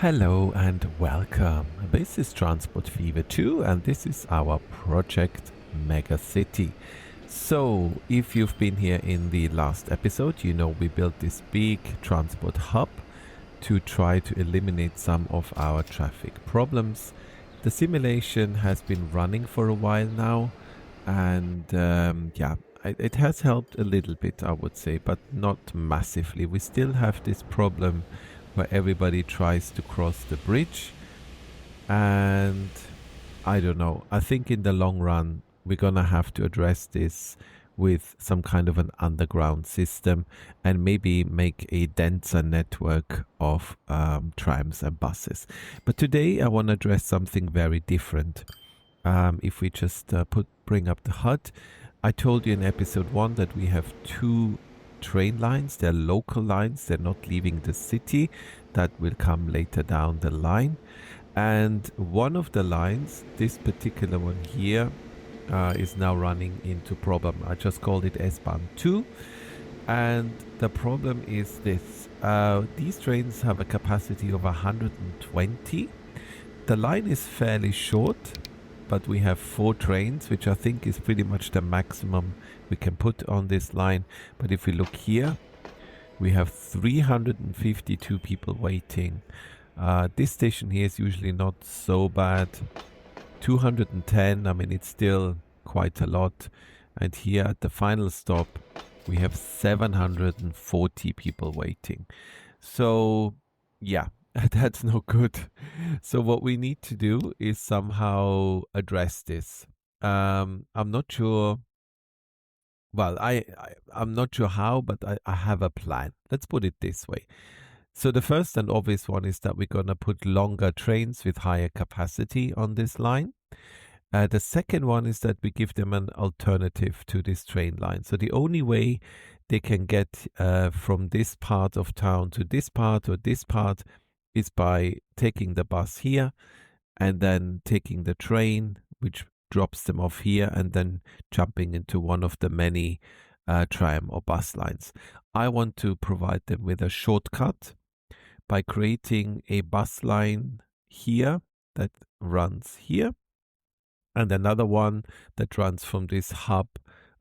Hello and welcome. This is Transport Fever2 and this is our project MegaCity. So, if you've been here in the last episode, you know we built this big transport hub to try to eliminate some of our traffic problems. The simulation has been running for a while now and it has helped a little bit, I would say, but not massively. We still have this problem where everybody tries to cross the bridge, and I don't know. I think in the long run, we're gonna have to address this with some kind of an underground system and maybe make a denser network of trams and buses. But today I want to address something very different. If we just bring up the HUD, I told you in episode 1 that we have two train lines. They're local lines, they're not leaving the city. That will come later down the line. And one of the lines, this particular one here, is now running into problem. I just called it S-Bahn 2. And the problem is this. These trains have a capacity of 120. The line is fairly short, but we have 4 trains, which I think is pretty much the maximum we can put on this line. But if we look here, we have 352 people waiting. This station here is usually not so bad. 210, I mean, it's still quite a lot. And here at the final stop, we have 740 people waiting. So, yeah. That's no good. So what we need to do is somehow address this. I'm not sure. Well, I'm not sure how, but I have a plan. Let's put it this way. So the first and obvious one is that we're going to put longer trains with higher capacity on this line. The second one is that we give them an alternative to this train line. So the only way they can get from this part of town to this part or this part is by taking the bus here and then taking the train, which drops them off here, and then jumping into one of the many tram or bus lines. I want to provide them with a shortcut by creating a bus line here that runs here, and another one that runs from this hub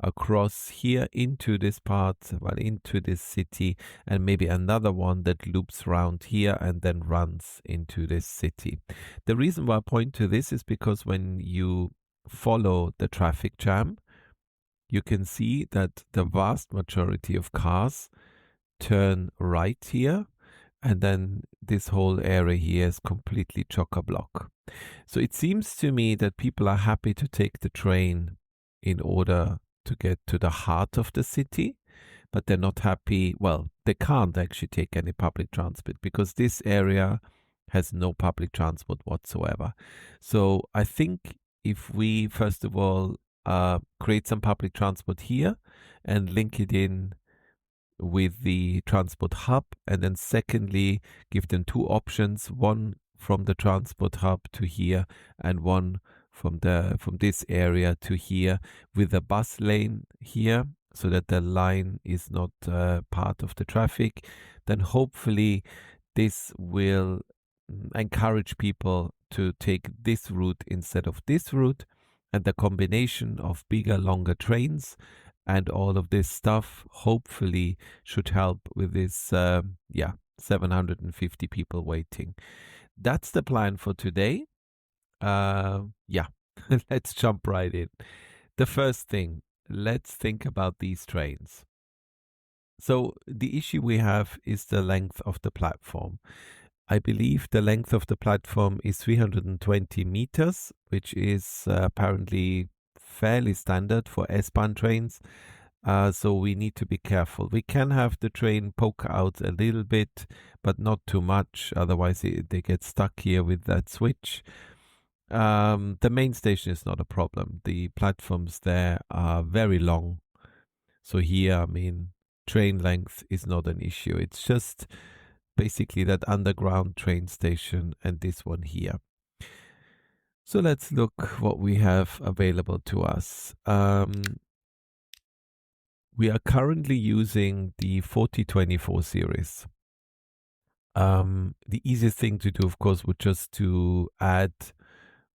across here into this part, well, into this city, and maybe another one that loops around here and then runs into this city. The reason why I point to this is because when you follow the traffic jam, you can see that the vast majority of cars turn right here, and then this whole area here is completely chock-a-block. So it seems to me that people are happy to take the train in order to get to the heart of the city, but they're not happy. Well, they can't actually take any public transport because this area has no public transport whatsoever. So I think if we first of all create some public transport here and link it in with the transport hub, and then secondly give them 2 options, one from the transport hub to here and one from this area to here, with a bus lane here so that the line is not part of the traffic, then hopefully this will encourage people to take this route instead of this route. And the combination of bigger, longer trains and all of this stuff hopefully should help with this 750 people waiting. That's the plan for today. Let's jump right in. The first thing, let's think about these trains. So the issue we have is the length of the platform. I believe the length of the platform is 320 meters, which is apparently fairly standard for S-Bahn trains. So we need to be careful. We can have the train poke out a little bit, but not too much. Otherwise, they get stuck here with that switch. The main station is not a problem. The platforms there are very long. So here, I mean, train length is not an issue. It's just basically that underground train station and this one here. So let's look what we have available to us. We are currently using the 4024 series. The easiest thing to do, of course, would just to add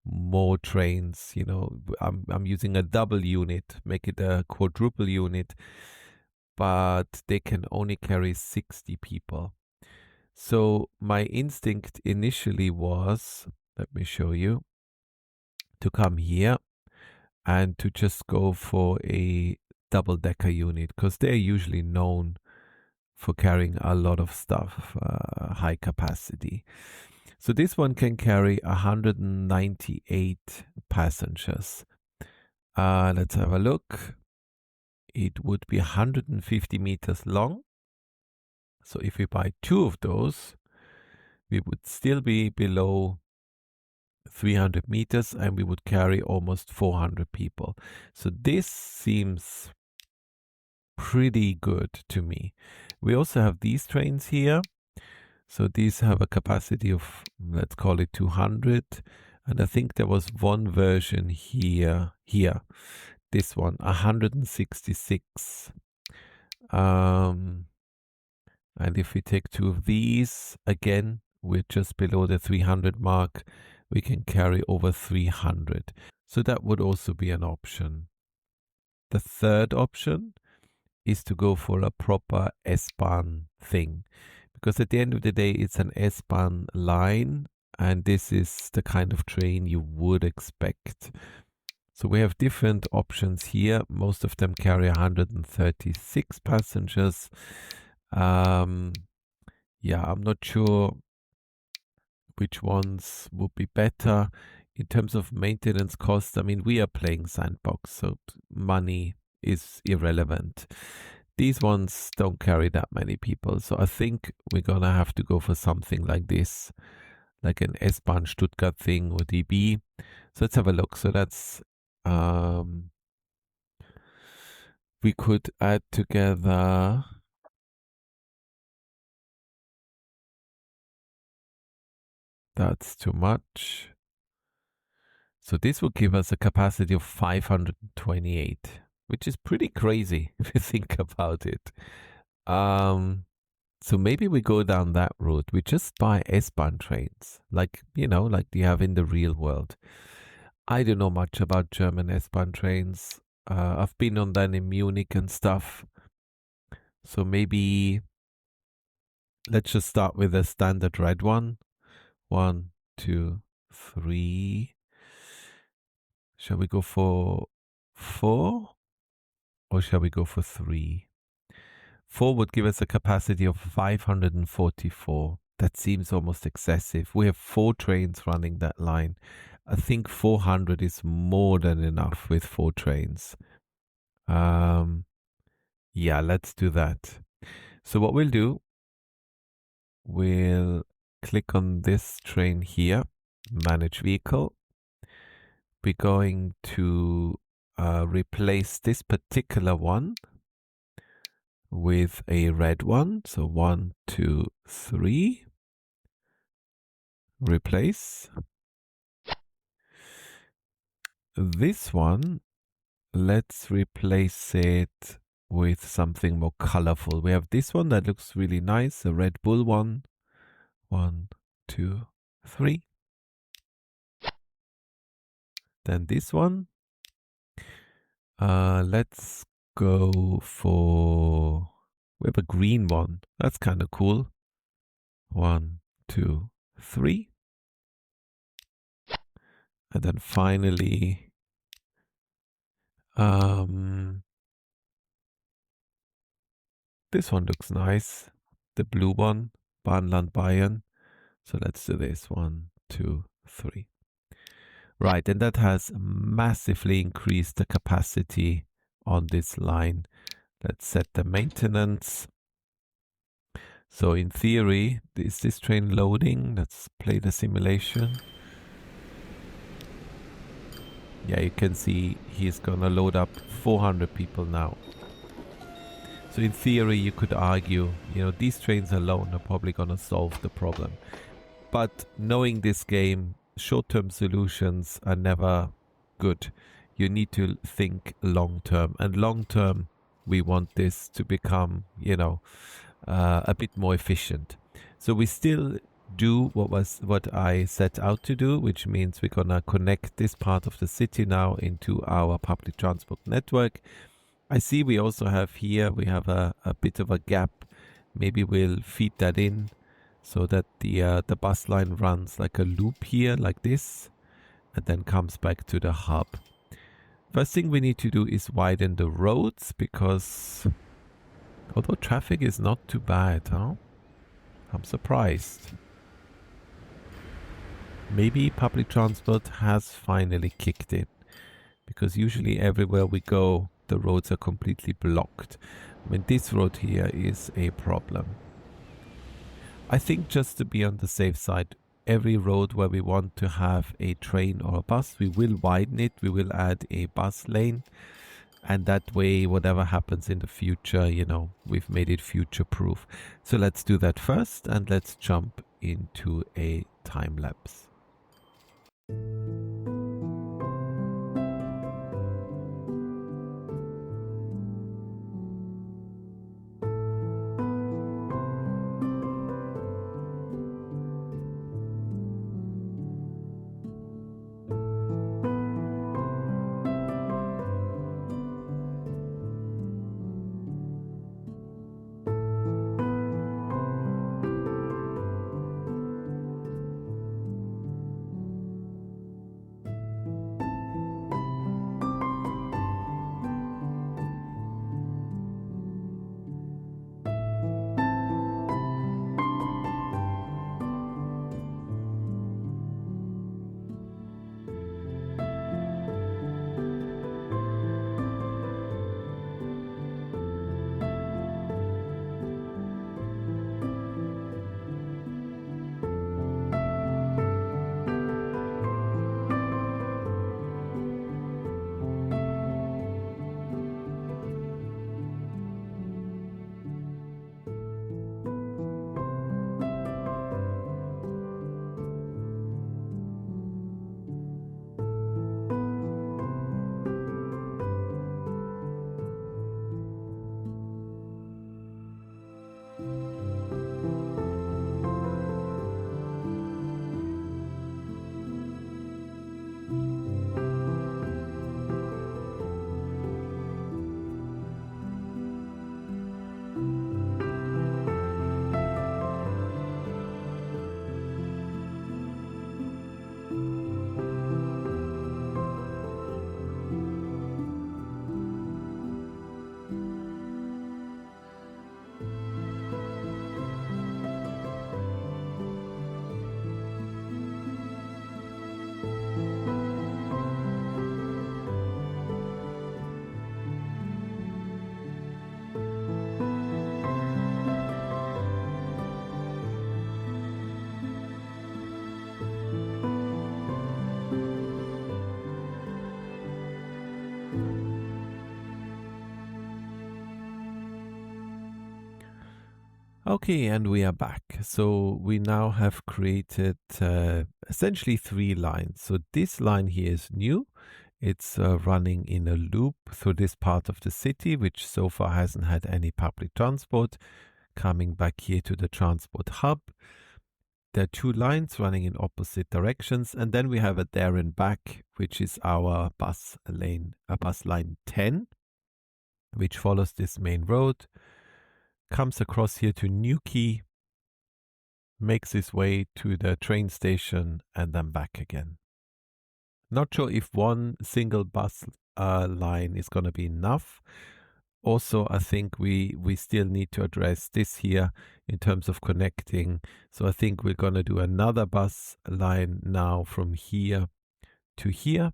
more trains. You know, I'm using a double unit, make it a quadruple unit, but they can only carry 60 people. So my instinct initially was, let me show you, to come here and to just go for a double decker unit because they're usually known for carrying a lot of stuff, high capacity. So this one can carry 198 passengers. Let's have a look. It would be 150 meters long. So if we buy two of those, we would still be below 300 meters and we would carry almost 400 people. So this seems pretty good to me. We also have these trains here. So these have a capacity of, let's call it 200. And I think there was one version here, this one, 166. And if we take two of these, again, we're just below the 300 mark. We can carry over 300. So that would also be an option. The third option is to go for a proper S-Bahn thing. Because at the end of the day, it's an S-Bahn line, and this is the kind of train you would expect. So we have different options here. Most of them carry 136 passengers. Yeah, I'm not sure which ones would be better. In terms of maintenance costs, I mean, we are playing sandbox, so money is irrelevant. These ones don't carry that many people, so I think we're gonna have to go for something like this, like an S-Bahn Stuttgart thing or DB. So let's have a look. So that's we could add together. That's too much. So this will give us a capacity of 528, which is pretty crazy if you think about it. So maybe we go down that route. We just buy S-Bahn trains, like, like you have in the real world. I don't know much about German S-Bahn trains. I've been on them in Munich and stuff. So maybe let's just start with a standard red one. 1, 2, 3. Shall we go for 4? Or shall we go for 3? 4 would give us a capacity of 544. That seems almost excessive. We have 4 trains running that line. I think 400 is more than enough with 4 trains. Yeah, let's do that. So what we'll do, we'll click on this train here, manage vehicle. We're going to replace this particular one with a red one. So 1, 2, 3. Replace. This one, let's replace it with something more colorful. We have this one that looks really nice, a Red Bull one. 1, 2, 3. Then this one. Let's go for, we have a green one. That's kind of cool. 1, 2, 3. And then finally, this one looks nice. The blue one, Bahnland Bayern. So let's do this. 1, 2, 3. Right, and that has massively increased the capacity on this line. Let's set the maintenance. So in theory, is this train loading? Let's play the simulation. Yeah, you can see he's gonna load up 400 people now. So in theory, you could argue, these trains alone are probably gonna solve the problem. But knowing this game, short-term solutions are never good. You need to think long-term. And long-term, we want this to become, a bit more efficient. So we still do what I set out to do, which means we're gonna connect this part of the city now into our public transport network. I see we also have here, we have a bit of a gap. Maybe we'll feed that in so that the bus line runs like a loop here, like this, and then comes back to the hub. First thing we need to do is widen the roads, because although traffic is not too bad, huh? I'm surprised. Maybe public transport has finally kicked in, because usually everywhere we go, the roads are completely blocked. I mean, this road here is a problem. I think just to be on the safe side, every road where we want to have a train or a bus, we will widen it, we will add a bus lane, and that way, whatever happens in the future, you know, we've made it future proof. So let's do that first, and let's jump into a time lapse. Okay, and we are back. So we now have created essentially 3 lines. So this line here is new. It's running in a loop through this part of the city, which so far hasn't had any public transport. Coming back here to the transport hub. There are 2 lines running in opposite directions. And then we have a there and back, which is our bus line 10, which follows this main road, comes across here to Newquay, makes its way to the train station, and then back again. Not sure if one single bus line is going to be enough. Also, I think we still need to address this here in terms of connecting. So I think we're going to do another bus line now from here to here.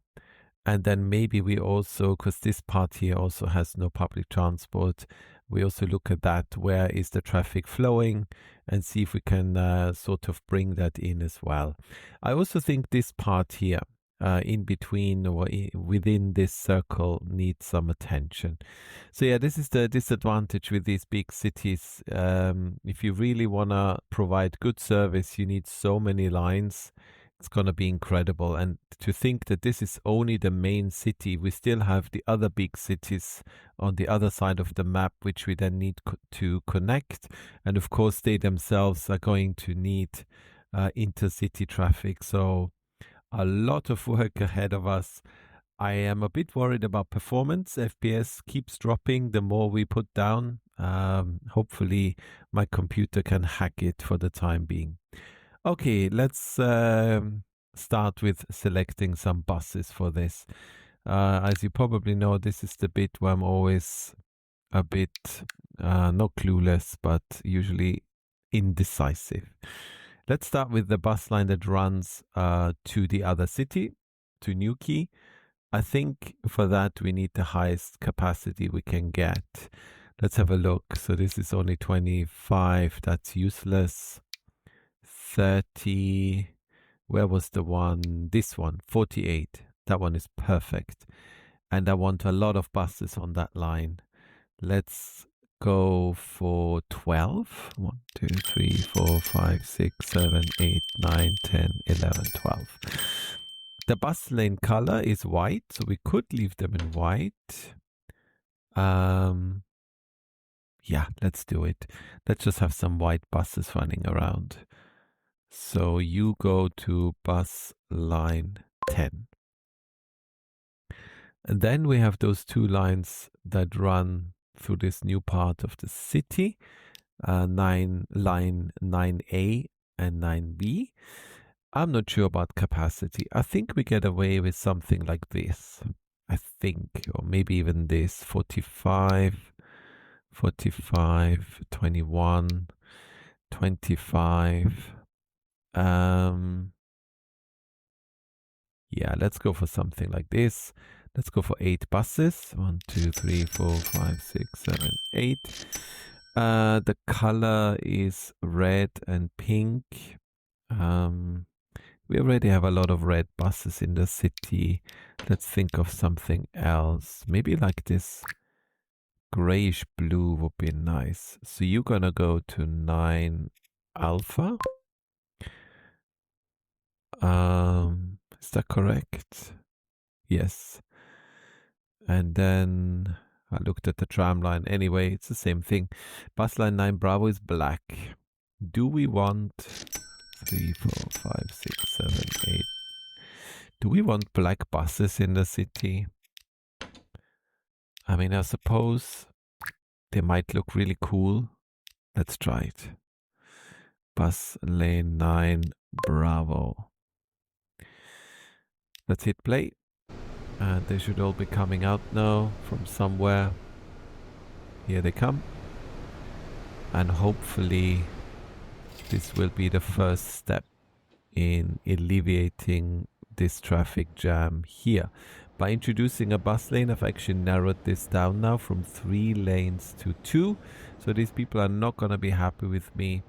And then maybe we also, because this part here also has no public transport, we also look at that, where is the traffic flowing, and see if we can sort of bring that in as well. I also think this part here, in between or within this circle, needs some attention. So yeah, this is the disadvantage with these big cities. If you really want to provide good service, you need so many lines. It's going to be incredible. And to think that this is only the main city, we still have the other big cities on the other side of the map, which we then need to connect. And of course, they themselves are going to need intercity traffic. So a lot of work ahead of us. I am a bit worried about performance. FPS keeps dropping the more we put down. Hopefully my computer can hack it for the time being. Okay, let's start with selecting some buses for this. As you probably know, this is the bit where I'm always a bit not clueless, but usually indecisive. Let's start with the bus line that runs to the other city, to Newquay. I think for that we need the highest capacity we can get. Let's have a look. So this is only 25. That's useless. 30. Where was the one? This one, 48. That one is perfect. And I want a lot of buses on that line. Let's go for 12. 1, 2, 3, 4, 5, 6, 7, 8, 9, 10, 11, 12. The bus lane color is white, so we could leave them in white. Yeah, let's do it. Let's just have some white buses running around. So you go to bus line 10. And then we have those two lines that run through this new part of the city, line 9A and 9B. I'm not sure about capacity. I think we get away with something like this. I think, or maybe even this, 45, 45, 21, 25. Yeah, let's go for something like this. Let's go for 8 buses. 1, 2, 3, 4, 5, 6, 7, 8. The color is red and pink. We already have a lot of red buses in the city. Let's think of something else. Maybe like this grayish blue would be nice. So you're gonna go to 9 alpha. Is that correct? Yes. And then I looked at the tram line. Anyway, it's the same thing. Bus line 9 Bravo is black. Do we want 3, 4, 5, 6, 7, 8? Do we want black buses in the city? I mean, I suppose they might look really cool. Let's try it. Bus lane 9 Bravo. Let's hit play. And they should all be coming out now from somewhere. Here they come. And hopefully this will be the first step in alleviating this traffic jam here. By introducing a bus lane, I've actually narrowed this down now from 3 lanes to 2. So these people are not going to be happy with me.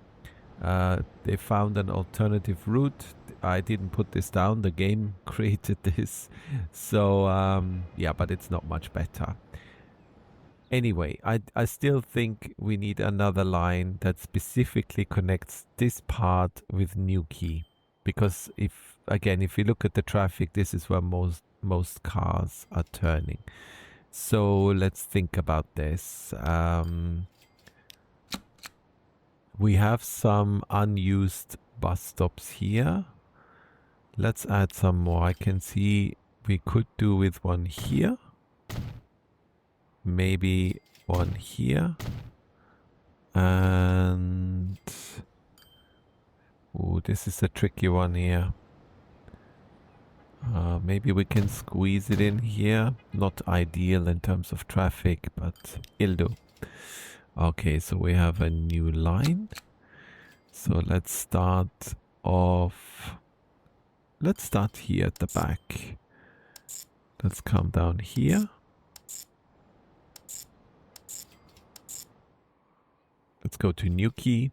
They found an alternative route. I didn't put this down. The game created this. So, yeah, but it's not much better. Anyway, I still think we need another line that specifically connects this part with Newquay. Because if you look at the traffic, this is where most cars are turning. So let's think about this. We have some unused bus stops here. Let's add some more. I can see we could do with one here. Maybe one here. And oh, this is a tricky one here. Maybe we can squeeze it in here. Not ideal in terms of traffic, but it'll do. Okay, so we have a new line. So let's start off. Let's start here at the back. Let's come down here. Let's go to Newquay.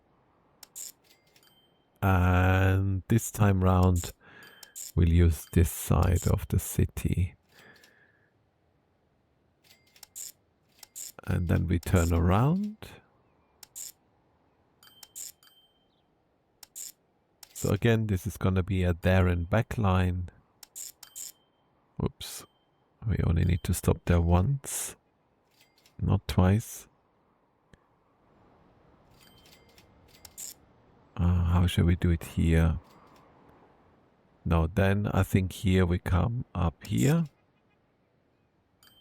And this time round, we'll use this side of the city. And then we turn around. So again, this is gonna be a there and back line. Oops. We only need to stop there once, not twice. How shall we do it here? No, then I think here we come up here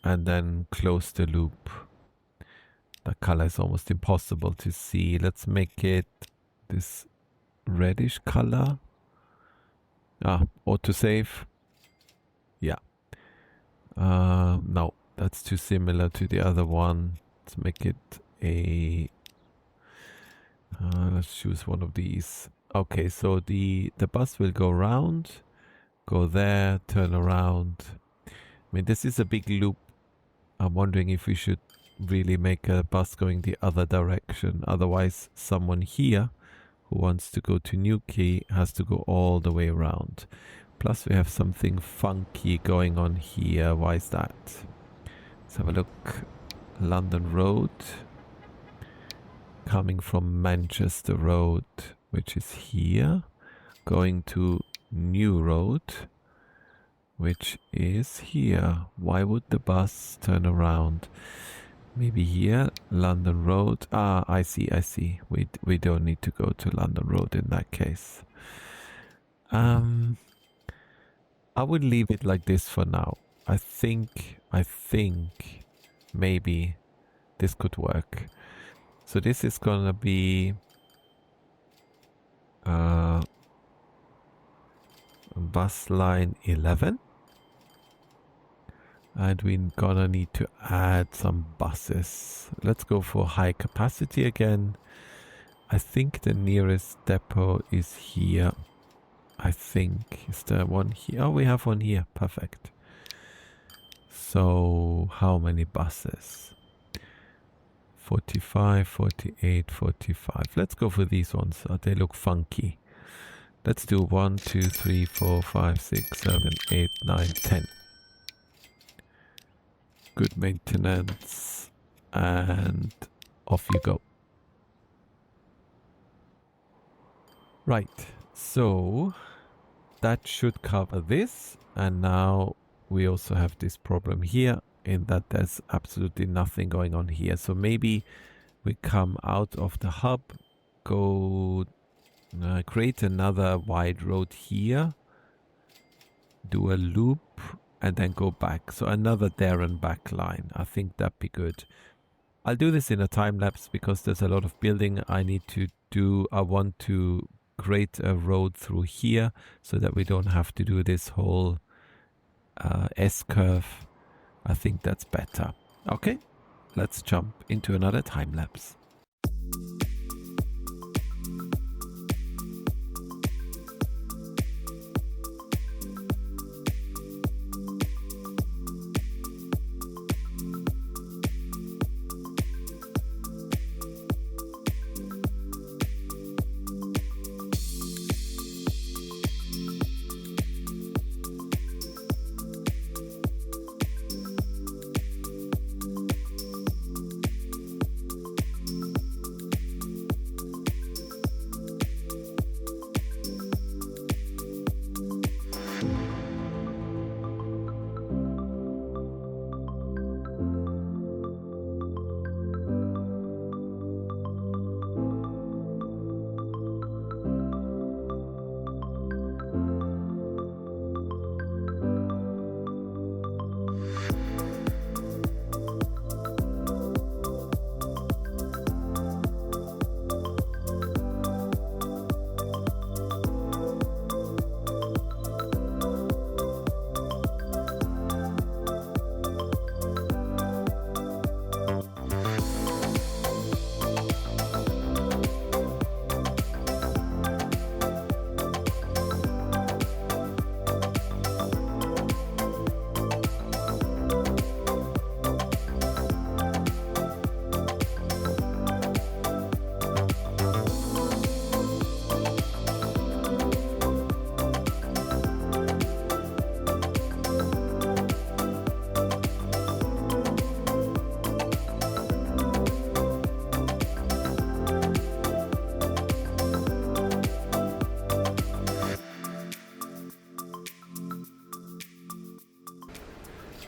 and then close the loop. The color is almost impossible to see. Let's make it this reddish color. Autosave. Yeah. No, that's too similar to the other one. Let's make it a... let's choose one of these. Okay, so the bus will go round, go there, turn around. I mean, this is a big loop. I'm wondering if we should really make a bus going the other direction. Otherwise, someone here who wants to go to Newquay has to go all the way around. Plus, we have something funky going on here. Why is that? Let's have a look. London Road. Coming from Manchester Road, which is here. Going to New Road, which is here. Why would the bus turn around? Maybe here, London Road. Ah, I see. We don't need to go to London Road in that case. I would leave it like this for now. I think maybe this could work. So this is gonna be bus line 11. And we're gonna need to add some buses. Let's go for high capacity again. I think the nearest depot is here. I think. Is there one here? Oh, we have one here. Perfect. So how many buses? 45, 48, 45. Let's go for these ones. They look funky. Let's do 1, 2, 3, 4, 5, 6, 7, 8, 9, 10. Good maintenance. And off you go. Right. So that should cover this. And now we also have this problem here, in that there's absolutely nothing going on here. So maybe we come out of the hub, go create another wide road here, do a loop, and then go back. So another there and back line. I think that'd be good. I'll do this in a time lapse because there's a lot of building I need to do. I want to create a road through here so that we don't have to do this whole S-curve. I think that's better. Okay, let's jump into another time lapse.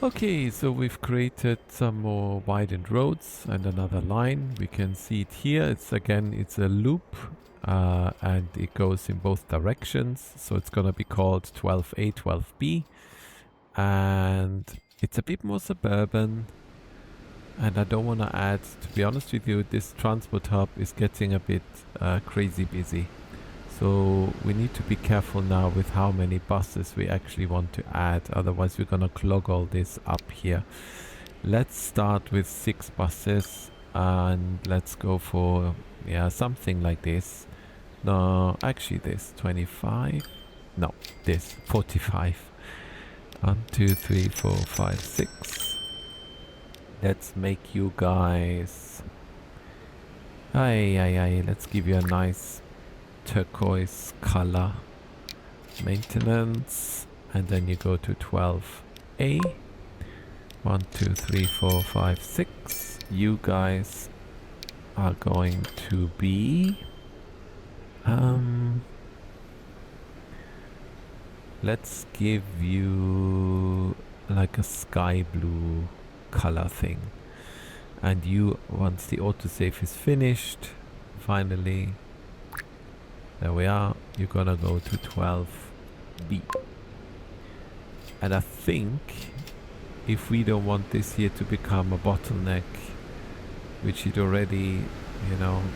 Okay, so we've created some more widened roads and another line. We can see it here. It's a loop and it goes in both directions. So it's going to be called 12A, 12B. And it's a bit more suburban. And I don't want to add, to be honest with you, this transport hub is getting a bit crazy busy. So we need to be careful now with how many buses we actually want to add. Otherwise we're going to clog all this up here. Let's start with 6 buses and let's go for something like this. No, actually this 25. No, this 45. 1, 2, 3, 4, 5, 6. Let's make you guys. Let's give you a nice turquoise color. Maintenance, and then you go to 12A. 1, 2, 3, 4, 5, 6. You guys are going to be let's give you like a sky blue color thing. And you, once the autosave is finished, finally, there we are, you're gonna go to 12B. And I think if we don't want this here to become a bottleneck, which it already,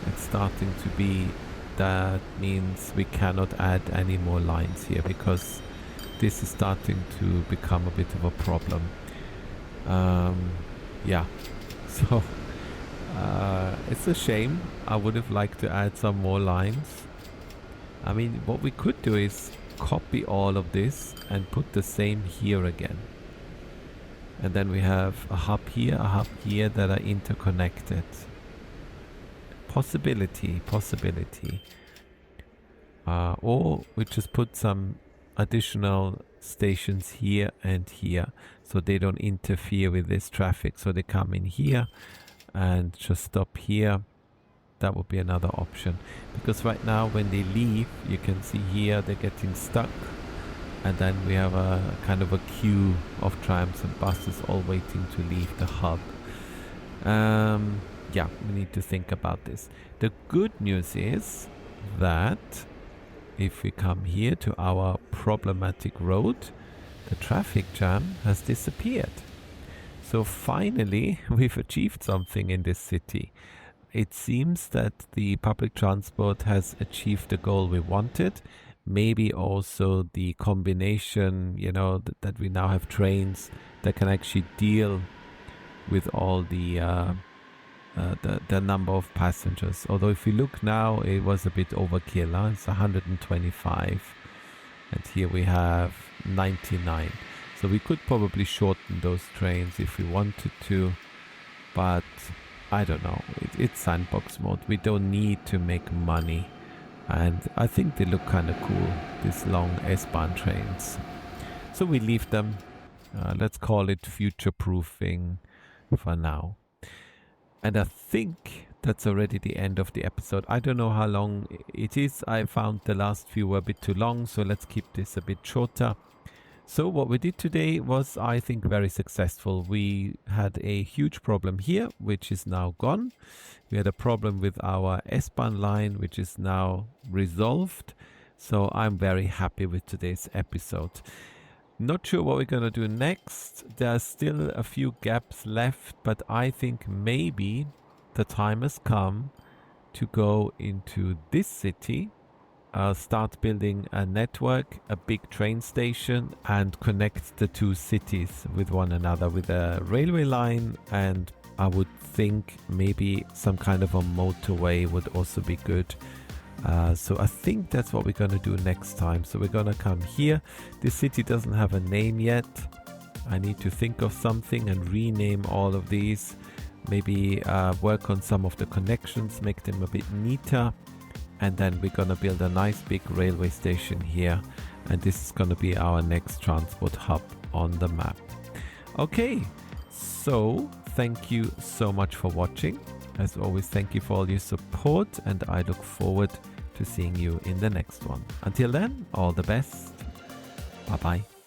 it's starting to be, that means we cannot add any more lines here because this is starting to become a bit of a problem. So it's a shame. I would have liked to add some more lines. I mean, what we could do is copy all of this and put the same here again. And then we have a hub here that are interconnected. Possibility. Or we just put some additional stations here and here so they don't interfere with this traffic. So they come in here and just stop here. That would be another option, because right now when they leave, you can see here they're getting stuck, and then we have a kind of a queue of trams and buses all waiting to leave the hub. We need to think about this. The good news is that if we come here to our problematic road, the traffic jam has disappeared. So finally we've achieved something in this city. It seems that the public transport has achieved the goal we wanted. Maybe also the combination, that we now have trains that can actually deal with all the number of passengers. Although if you look now, it was a bit overkill. Huh? It's 125, and here we have 99. So we could probably shorten those trains if we wanted to, but I don't know. It's sandbox mode. We don't need to make money, and I think they look kind of cool, these long S-Bahn trains. So we leave them. Let's call it future-proofing for now. And I think that's already the end of the episode. I don't know how long it is. I found the last few were a bit too long, so let's keep this a bit shorter. So what we did today was, I think, very successful. We had a huge problem here, which is now gone. We had a problem with our S-Bahn line, which is now resolved. So I'm very happy with today's episode. Not sure what we're going to do next. There's still a few gaps left, but I think maybe the time has come to go into this city, start building a network, a big train station, and connect the two cities with one another with a railway line, and I would think maybe some kind of a motorway would also be good. So I think that's what we're going to do next time. So we're going to come here. This city doesn't have a name yet. I need to think of something and rename all of these. Maybe work on some of the connections, make them a bit neater. And then we're going to build a nice big railway station here. And this is going to be our next transport hub on the map. Okay, so thank you so much for watching. As always, thank you for all your support, and I look forward to seeing you in the next one. Until then, all the best. Bye-bye.